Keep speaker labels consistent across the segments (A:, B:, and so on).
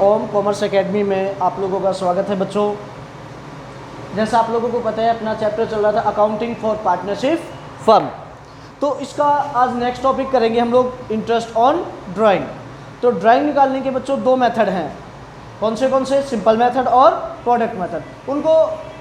A: ओम commerce academy में आप लोगों का स्वागत है बच्चों। जैसा आप लोगों को पता है अपना चैप्टर चल रहा था अकाउंटिंग फॉर पार्टनरशिप फर्म, तो इसका आज नेक्स्ट टॉपिक करेंगे हम लोग इंटरेस्ट ऑन ड्राइंग। तो ड्राइंग निकालने के बच्चों दो मेथड हैं, कौन से सिंपल मेथड और प्रोडक्ट मेथड, उनको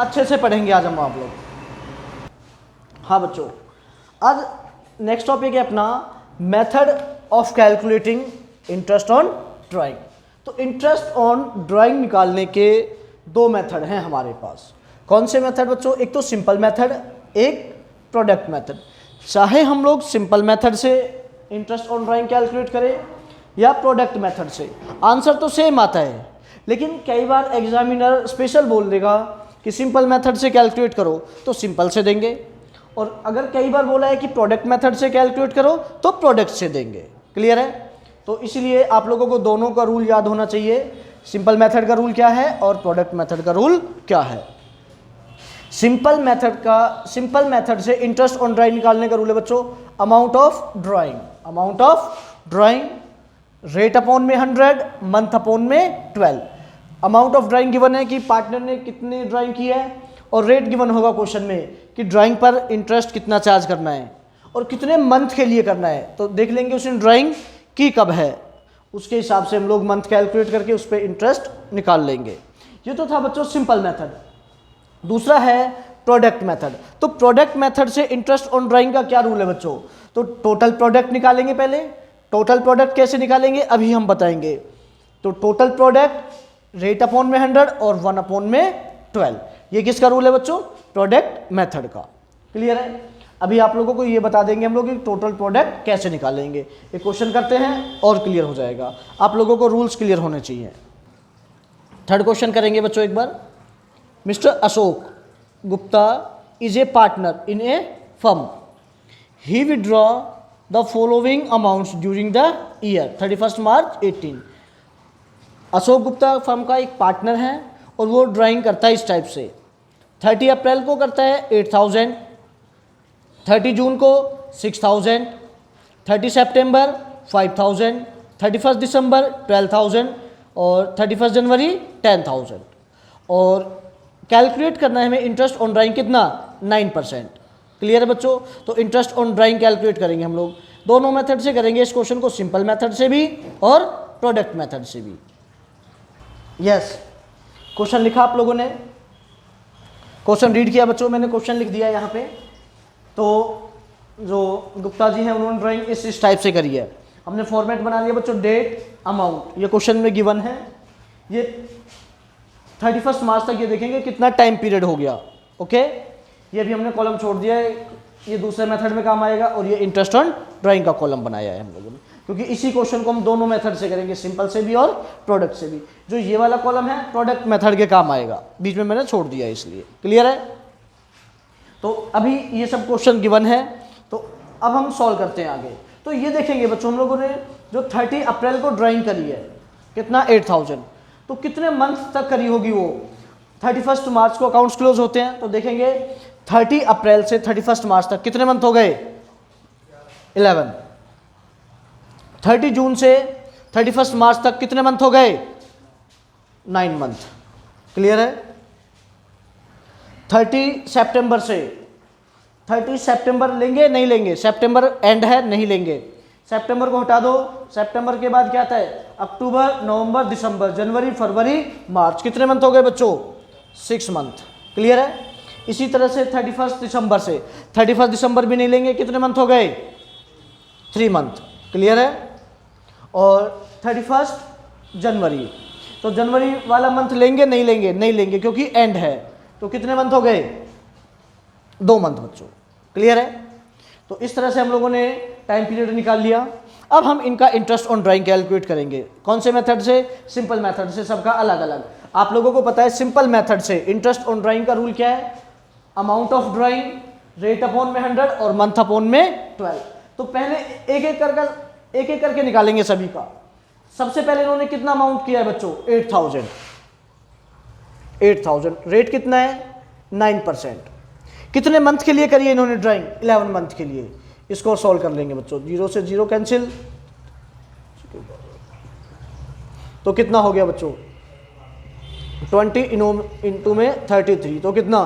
A: अच्छे से पढ़ेंगे आज हम आप लोग। हाँ बच्चों, आज नेक्स्ट टॉपिक है अपना method of calculating interest on drawing. तो इंटरेस्ट ऑन ड्राइंग निकालने के दो मेथड हैं हमारे पास। कौन से मेथड बच्चों? एक तो सिंपल मेथड, एक प्रोडक्ट मेथड। चाहे हम लोग सिंपल मेथड से इंटरेस्ट ऑन ड्राइंग कैलकुलेट करें या प्रोडक्ट मेथड से, आंसर तो सेम आता है, लेकिन कई बार एग्जामिनर स्पेशल बोल देगा कि सिंपल मेथड से कैलकुलेट करो तो सिंपल से देंगे, और अगर कई बार बोला है कि प्रोडक्ट मेथड से कैलकुलेट करो तो प्रोडक्ट से देंगे। क्लियर है? तो इसलिए आप लोगों को दोनों का रूल याद होना चाहिए, सिंपल मेथड का रूल क्या है और प्रोडक्ट मेथड का रूल क्या है। सिंपल मेथड से इंटरेस्ट ऑन ड्राइंग निकालने का रूल है बच्चों, amount of drawing rate upon में 100, मंथ अपॉन में 12। अमाउंट ऑफ ड्राइंग गिवन है कि पार्टनर ने कितनी ड्राइंग की है, और रेट गिवन होगा क्वेश्चन में कि ड्राइंग पर इंटरेस्ट कितना चार्ज करना है और कितने मंथ के लिए करना है। तो देख लेंगे उसने ड्राइंग की कब है, उसके हिसाब से हम लोग मंथ कैलकुलेट करके उस पर इंटरेस्ट निकाल लेंगे। ये तो था बच्चों सिंपल मेथड। दूसरा है प्रोडक्ट मेथड। तो प्रोडक्ट मेथड से इंटरेस्ट ऑन ड्राइंग का क्या रूल है बच्चों? तो टोटल प्रोडक्ट निकालेंगे पहले। टोटल प्रोडक्ट कैसे निकालेंगे अभी हम बताएंगे। तो टोटल प्रोडक्ट रेट अपॉन में 100 और 1 अपॉन में 12, ये किसका रूल है बच्चों? प्रोडक्ट मेथड का। क्लियर है? अभी आप लोगों को ये बता देंगे हम लोग कि टोटल प्रोडक्ट कैसे निकालेंगे। एक क्वेश्चन करते हैं और क्लियर हो जाएगा, आप लोगों को रूल्स क्लियर होने चाहिए। थर्ड क्वेश्चन करेंगे बच्चों एक बार। Mister Ashok Gupta is a partner in a firm, he withdraw the following amounts during the year 31 March 18। Ashok Gupta firm का एक पार्टनर है और वो ड्राइंग करता है इस टाइप से। 30 अप्रैल को करता है 8000, 30 जून को 6000, 30 सितंबर 5000, 31 दिसंबर 12000 और 31 जनवरी 10000। और कैलकुलेट करना है हमें इंटरेस्ट ऑन ड्राइंग कितना? 9%। क्लियर है बच्चों? तो इंटरेस्ट ऑन ड्राइंग कैलकुलेट करेंगे हम लोग, दोनों मेथड से करेंगे इस क्वेश्चन को, सिंपल मेथड से भी और प्रोडक्ट मेथड से भी। यस, क्वेश्चन लिखा आप लोगों ने, क्वेश्चन रीड किया बच्चों, मैंने क्वेश्चन लिख दिया यहाँ पे। तो जो गुप्ता जी हैं उन्होंने ड्राइंग इस टाइप से करी है। हमने फॉर्मेट बना लिया बच्चों, डेट अमाउंट, ये क्वेश्चन में गिवन है। ये 31 मार्च तक ये देखेंगे कितना टाइम पीरियड हो गया। ओके, ये भी हमने कॉलम छोड़ दिया है, ये दूसरे मेथड में काम आएगा, और ये इंटरेस्ट ऑन ड्राइंग का कॉलम बनाया है हम लोगों ने, क्योंकि इसी क्वेश्चन को हम दोनों मेथड से करेंगे, सिंपल से भी और प्रोडक्ट से भी। जो ये वाला कॉलम है प्रोडक्ट मेथड के काम आएगा, बीच में मैंने छोड़ दिया इसलिए। क्लियर है? तो अभी ये सब क्वेश्चन गिवन है, तो अब हम सॉल्व करते हैं आगे। तो ये देखेंगे बच्चों, हम लोगों ने जो 30 अप्रैल को ड्राइंग करी है कितना? 8000, तो कितने मंथ तक करी होगी वो? 31 मार्च को अकाउंट्स क्लोज होते हैं, तो देखेंगे 30 अप्रैल से 31 मार्च तक कितने मंथ हो गए? 11। 30 जून से 31 मार्च तक कितने मंथ हो गए? 9 मंथ। क्लियर है? 30 सितंबर से 30 सितंबर लेंगे नहीं लेंगे? सितंबर एंड है, नहीं लेंगे। सितंबर को हटा दो, सितंबर के बाद क्या आता है? अक्टूबर, नवंबर, दिसंबर, जनवरी, फरवरी, मार्च, कितने मंथ हो गए बच्चों? 6 मंथ। क्लियर है? इसी तरह से 31 दिसंबर से 31 दिसंबर भी नहीं लेंगे, कितने मंथ हो गए? 3 मंथ। क्लियर है? और 31 जनवरी, तो जनवरी वाला मंथ लेंगे नहीं लेंगे? नहीं लेंगे, क्योंकि एंड है, तो कितने मंथ हो गए? 2 मंथ बच्चों। क्लियर है? तो इस तरह से हम लोगों ने टाइम पीरियड निकाल लिया। अब हम इनका इंटरेस्ट ऑन ड्राइंग कैलकुलेट करेंगे। कौन से मेथड से? सिंपल मेथड से, सबका अलग अलग। आप लोगों को पता है सिंपल मेथड से इंटरेस्ट ऑन ड्राइंग का रूल क्या है? Amount of drawing rate upon में 100 और मंथ अपॉन में 12। तो पहले एक एक करके निकालेंगे सभी का। सबसे पहले इन्होंने कितना अमाउंट किया है बच्चों? 8000। रेट कितना है? 9%। कितने मंथ के लिए करी है इन्होंने ड्राइंग? 11 मंथ के लिए। इसको सॉल्व कर लेंगे बच्चों, 0 से 0 कैंसिल, तो कितना हो गया बच्चों, 20 इंटू में 33 तो कितना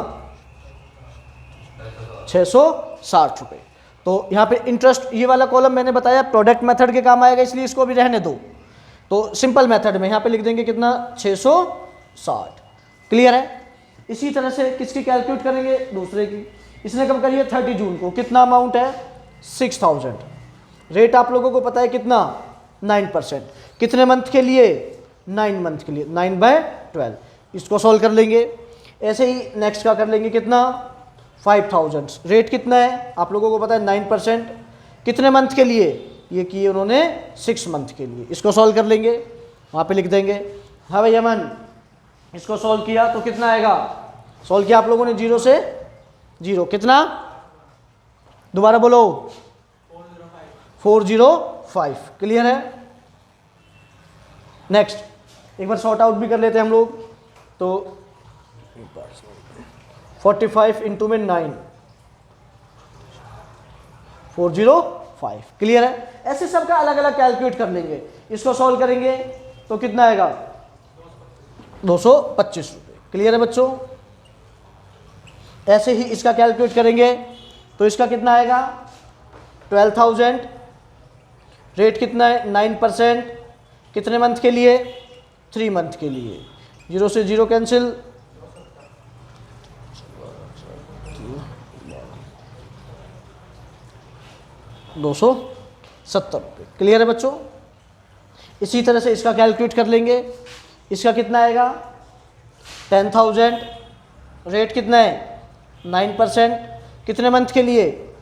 A: 660 रुपये। तो यहाँ पे इंटरेस्ट, ये वाला कॉलम मैंने बताया प्रोडक्ट मेथड के काम आएगा, इसलिए इसको भी रहने दो। तो सिंपल मेथड में यहाँ पे लिख देंगे कितना 660। क्लियर है। इसी तरह से किसकी कैलकुलेट करेंगे, दूसरे की। इसने कब करी है 30 जून को। कितना अमाउंट है 6000। रेट आप लोगों को पता है कितना 9%। कितने मंथ के लिए 9 मंथ के लिए 9/12। इसको सॉल्व कर लेंगे। ऐसे ही नेक्स्ट का कर लेंगे कितना 5000। रेट कितना है आप लोगों को पता है 9%। कितने मंथ के लिए, ये किए उन्होंने 6 मंथ के लिए। इसको सॉल्व कर लेंगे, वहाँ पे लिख देंगे। हाँ भाई अमन, इसको सॉल्व किया तो कितना आएगा, सॉल्व किया आप लोगों ने 0 से 0, कितना दोबारा बोलो 405। क्लियर है। नेक्स्ट एक बार सॉर्ट आउट भी कर लेते हैं हम लोग। तो 45 इंटू में 9 405। क्लियर है। ऐसे सबका अलग अलग कैलकुलेट कर लेंगे। इसको सॉल्व करेंगे तो कितना आएगा 225 रुपये। क्लियर है बच्चों। ऐसे ही इसका कैलकुलेट करेंगे तो इसका कितना आएगा 12000। रेट कितना है 9%। कितने मंथ के लिए 3 मंथ के लिए। 0 से 0 कैंसिल, 270 रुपये। क्लियर है बच्चों। इसी तरह से इसका कैलकुलेट कर लेंगे। इसका कितना आएगा 10000। रेट कितना है 9%। कितने मंथ के लिए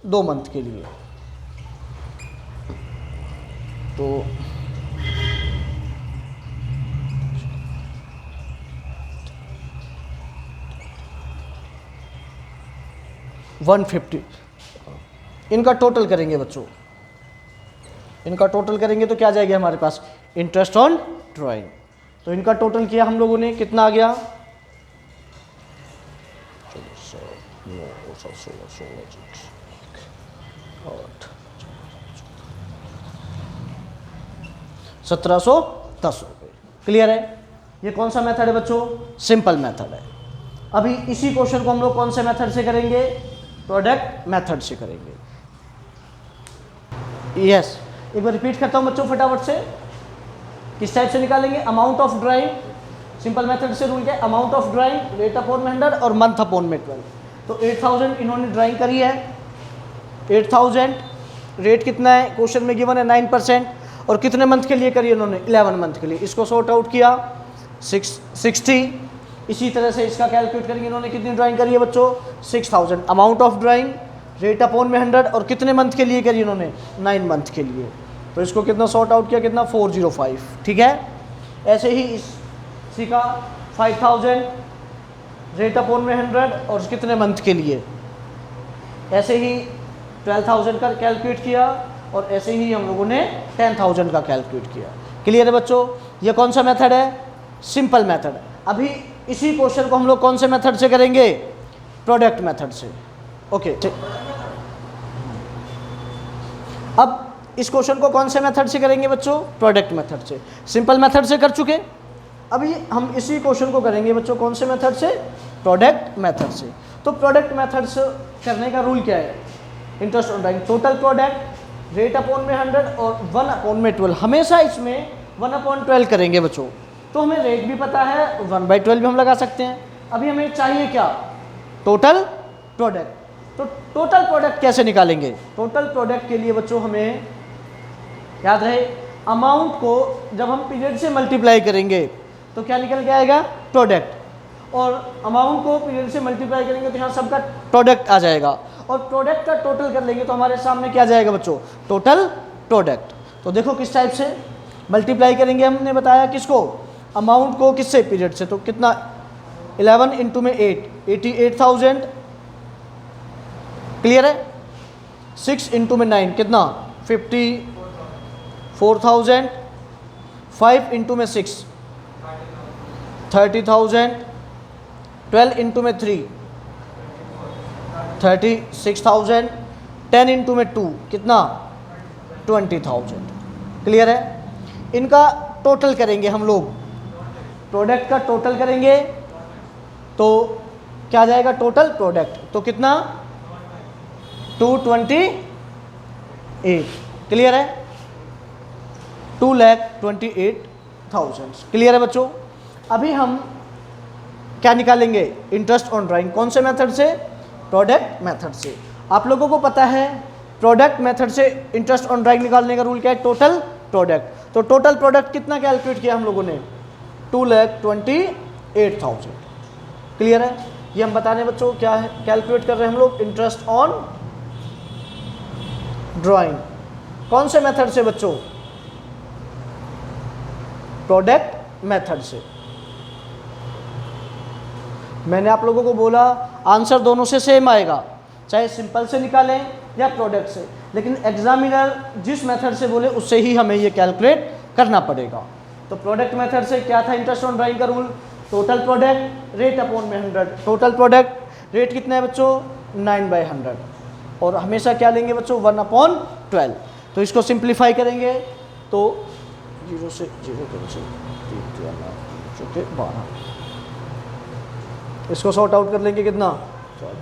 A: 2 मंथ के लिए। तो 150। इनका टोटल करेंगे बच्चों, इनका टोटल करेंगे तो क्या आ जाएगा हमारे पास इंटरेस्ट ऑन ड्राइंग। तो इनका टोटल किया हम लोगों ने, कितना आ गया 1710 रुपये। क्लियर है। ये कौन सा मेथड है बच्चों, सिंपल मेथड है। अभी इसी क्वेश्चन को हम लोग कौन से मेथड से करेंगे, प्रोडक्ट मेथड से करेंगे। यस, एक बार रिपीट करता हूं बच्चों फटाफट से। किस टाइप से निकालेंगे, amount of drawing. Simple method से रूल क्या है, amount of drawing, rate upon में 100 और मंथ अपॉन में 12। तो 8000 इन्होंने ड्राइंग करी है। 8000 रेट कितना है क्वेश्चन में गिवन है 9%। और कितने मंथ के लिए करी है उन्होंने 11 मंथ के लिए। इसको सॉर्ट आउट किया 60। इसी तरह से इसका कैलकुलेट करेंगे। इन्होंने कितनी ड्राइंग करी है बच्चों 6000। Amount of drawing, rate upon में 100 और कितने मंथ के लिए करी इन्होंने 9 मंथ के लिए। तो इसको कितना सॉर्ट आउट किया, कितना 405। ठीक है। ऐसे ही इसी का 5000 रेट अपॉन में 100 और कितने मंथ के लिए। ऐसे ही 12000 का कैलकुलेट किया और ऐसे ही हम लोगों ने 10000 का कैलकुलेट किया। क्लियर है बच्चों। ये कौन सा मेथड है, सिंपल मेथड है। अभी इसी क्वेश्चन को हम लोग कौन से मेथड से करेंगे, प्रोडक्ट मेथड से। ओके, अब इस क्वेश्चन को कौन से मेथड से करेंगे बच्चों, प्रोडक्ट मेथड से। सिंपल मेथड से कर चुके, अभी हम इसी क्वेश्चन को करेंगे बच्चों कौन से मेथड से, प्रोडक्ट मेथड से। तो प्रोडक्ट मेथड से करने का रूल क्या है, interest on drawing, total product, rate upon में 100 और 1 अपॉन में 12। हमेशा इसमें 1 अपॉन 12 करेंगे बच्चों। तो हमें रेट भी पता है, 1/12 भी हम लगा सकते हैं। अभी हमें चाहिए क्या, टोटल प्रोडक्ट। तो टोटल प्रोडक्ट कैसे निकालेंगे, टोटल प्रोडक्ट के लिए बच्चों हमें याद रहे अमाउंट को जब हम पीरियड से मल्टीप्लाई करेंगे तो क्या निकल के आएगा, प्रोडक्ट। और अमाउंट को पीरियड से मल्टीप्लाई करेंगे तो यहाँ सबका प्रोडक्ट आ जाएगा। और प्रोडक्ट का टोटल कर लेंगे तो हमारे सामने क्या जाएगा बच्चों, टोटल प्रोडक्ट। तो देखो किस टाइप से मल्टीप्लाई करेंगे, हमने बताया किसको, अमाउंट को किससे, पीरियड से। तो कितना 11 इंटू में 8, 88,000। क्लियर है। 6 इंटू में 9 कितना 54,000। 5 इंटू में 6 30,000। 12 इंटू में 3 36,000। 10 इंटू में 2 कितना 20,000। क्लियर है। इनका टोटल करेंगे हम लोग, प्रोडक्ट का टोटल करेंगे तो क्या जाएगा टोटल प्रोडक्ट, तो कितना 228। क्लियर है, 2,28,000। क्लियर है बच्चों। अभी हम क्या निकालेंगे, इंटरेस्ट ऑन ड्राइंग। कौन से मेथड से, प्रोडक्ट मेथड से। आप लोगों को पता है प्रोडक्ट मेथड से इंटरेस्ट ऑन ड्राइंग निकालने का रूल क्या है, टोटल प्रोडक्ट। तो टोटल प्रोडक्ट कितना कैलकुलेट किया हम लोगों ने, 2,28,000। क्लियर है, ये हम बता रहे हैं बच्चों क्या है, कैलकुलेट कर रहे हैं हम लोग इंटरेस्ट ऑन ड्राइंग। कौन से मेथड से बच्चों, प्रोडक्ट मेथड से। मैंने आप लोगों को बोला आंसर दोनों से सेम आएगा, चाहे सिंपल से निकालें या प्रोडक्ट से, लेकिन एग्जामिनर जिस मेथड से बोले उससे ही हमें ये कैलकुलेट करना पड़ेगा। तो प्रोडक्ट मेथड से क्या था इंटरेस्ट ऑन ड्राइंग का rule, total product rate upon में 100। टोटल प्रोडक्ट रेट कितना है बच्चों, 9/100, और हमेशा क्या लेंगे बच्चों, 1/12। तो इसको सिंप्लीफाई करेंगे तो 0 से 0 कैंसिल, 12। इसको सॉर्ट आउट कर लेंगे कितना, 4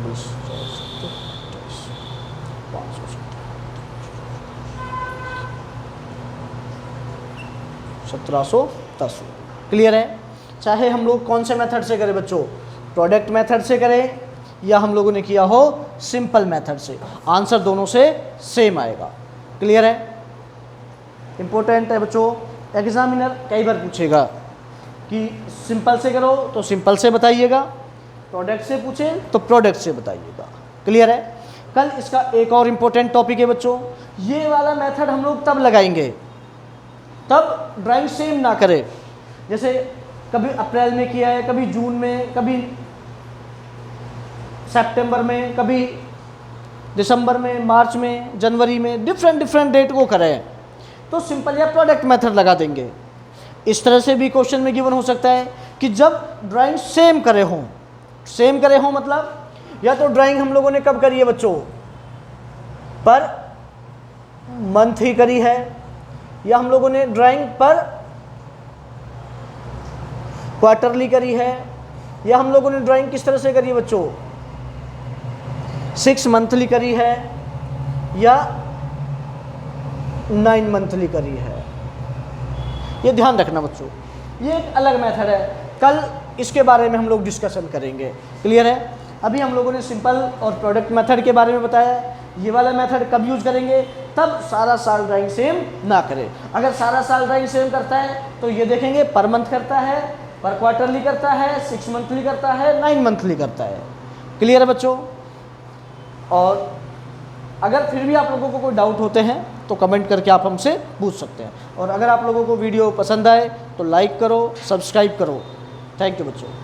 A: 20 1710। क्लियर है। चाहे हम लोग कौन से मेथड से करें बच्चों, प्रोडक्ट मेथड से करें या हम लोगों ने किया हो सिंपल मेथड से, आंसर दोनों से सेम आएगा। क्लियर है, इंपॉर्टेंट है बच्चों। एग्जामिनर कई बार पूछेगा कि सिंपल से करो तो सिंपल से बताइएगा, प्रोडक्ट से पूछे तो प्रोडक्ट से बताइएगा। क्लियर है। कल इसका एक और इम्पोर्टेंट टॉपिक है बच्चों, ये वाला मेथड हम लोग तब लगाएंगे तब ड्राइंग सेम ना करें, जैसे कभी अप्रैल में किया है, कभी जून में, कभी सितंबर में, कभी दिसंबर में, मार्च में, जनवरी में, डिफरेंट डेट को करें तो सिंपल या प्रोडक्ट मेथड लगा देंगे। इस तरह से भी क्वेश्चन में गिवन हो सकता है कि जब ड्राइंग सेम करे हों मतलब या तो ड्राइंग हम लोगों ने कब करी है बच्चों, पर मंथ ही करी है, या हम लोगों ने ड्राइंग पर क्वार्टरली करी है, या हम लोगों ने ड्राइंग किस तरह से करी है बच्चों, 6 मंथली करी है या 9 मंथली करी है। ये ध्यान रखना बच्चों, ये एक अलग मेथड है, कल इसके बारे में हम लोग डिस्कशन करेंगे। क्लियर है। अभी हम लोगों ने सिंपल और प्रोडक्ट मेथड के बारे में बताया। ये वाला मेथड कब यूज करेंगे, तब सारा साल ड्राइंग सेम ना करें। अगर सारा साल ड्राइंग सेम करता है तो ये देखेंगे पर मंथ करता है, पर क्वार्टरली करता है, 6 मंथली करता है, 9 मंथली करता है। क्लियर है बच्चों। और अगर फिर भी आप लोगों को कोई डाउट होते हैं तो कमेंट करके आप हमसे पूछ सकते हैं। और अगर आप लोगों को वीडियो पसंद आए तो लाइक करो, सब्सक्राइब करो। थैंक यू बच्चों।